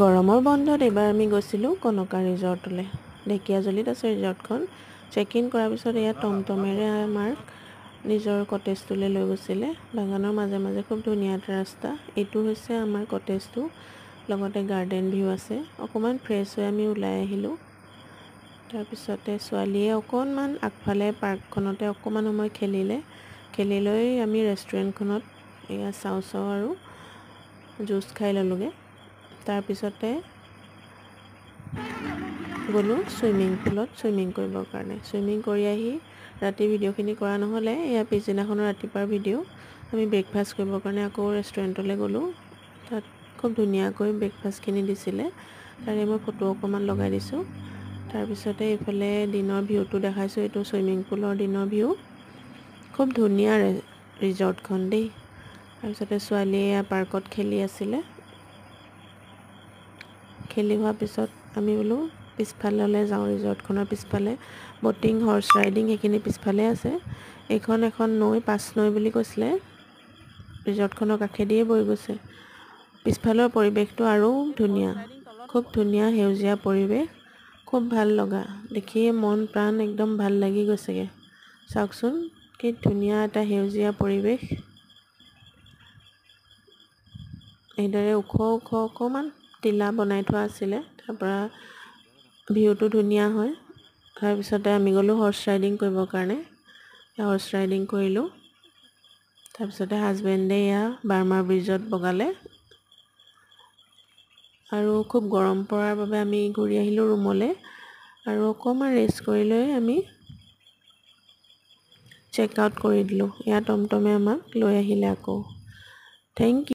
গৰমৰ বন্ধত এবাৰ আমি গৈছিলোঁ কনকা ৰিজৰ্টলৈ। ঢেকীয়াজুলিত আছে ৰিজৰ্টখন। চেক ইন কৰাৰ পিছত এয়া টমটমেৰে আমাৰ নিজৰ কটেজটোলৈ লৈ গৈছিলে। বাগানৰ মাজে মাজে খুব ধুনীয়া এটা ৰাস্তা। এইটো হৈছে আমাৰ কটেজটো, লগতে গাৰ্ডেন ভিউ আছে। অকণমান ফ্ৰেছ হৈ আমি ওলাই আহিলোঁ। তাৰপিছতে ছোৱালীয়ে অকণমান আগফালে পাৰ্কখনতে অকণমান সময় খেলি লৈ আমি ৰেষ্টুৰেণ্টখনত এয়া চাও আৰু জুচ খাই ল'লোগৈ। তাৰপিছতে গ'লোঁ ছুইমিং পুলত ছুইমিং কৰিবৰ কাৰণে। ছুইমিং কৰি আহি ৰাতি ভিডিঅ'খিনি কৰা নহ'লে, এয়া পিছদিনাখনৰ ৰাতিপুৱাৰ ভিডিঅ'। আমি ব্ৰেকফাষ্ট কৰিবৰ কাৰণে আকৌ ৰেষ্টুৰেণ্টলৈ গ'লোঁ। তাত খুব ধুনীয়াকৈ ব্ৰেকফাষ্টখিনি দিছিলে, তাৰে মই ফটো অকণমান লগাই দিছোঁ। তাৰপিছতে এইফালে দিনৰ ভিউটো দেখাইছোঁ। এইটো ছুইমিং পুলৰ দিনৰ ভিউ। খুব ধুনীয়া ৰিজৰ্টখন দেই। তাৰপিছতে ছোৱালীয়ে এয়া পাৰ্কত খেলি আছিলে। খেলি হোৱাৰ পিছত আমি বোলো পিছফাললৈ যাওঁ। ৰিজৰ্টখনৰ পিছফালে ব'টিং, হৰ্চ ৰাইডিং সেইখিনি পিছফালে আছে। এইখন এখন নৈ, পাঁচ নৈ বুলি কৈছিলে। ৰিজৰ্টখনৰ কাষেদিয়ে বৈ গৈছে। পিছফালৰ পৰিৱেশটো আৰু ধুনীয়া, খুব ধুনীয়া সেউজীয়া পৰিৱেশ, খুব ভাল লগা। দেখিয়ে মন প্ৰাণ একদম ভাল লাগি গৈছেগৈ। চাওকচোন কি ধুনীয়া এটা সেউজীয়া পৰিৱেশ। এইদৰে ওখ অকণমান টিলা বনাই থোৱা আছিলে, তাৰপৰা ভিউটো ধুনীয়া হয়। তাৰপিছতে আমি গ'লোঁ হৰ্চ ৰাইডিং কৰিবৰ কাৰণে। হৰ্চ ৰাইডিং কৰিলোঁ। তাৰপিছতে হাজবেণ্ডে এয়া বাৰ্মাৰ ব্ৰিজত বগালে। আৰু খুব গৰম পৰাৰ বাবে আমি ঘূৰি আহিলোঁ ৰুমলৈ। আৰু অকণমান ৰেষ্ট কৰি লৈ আমি চেক আউট কৰি দিলোঁ। এয়া টমটমে আমাক লৈ আহিলে আকৌ। Thank U.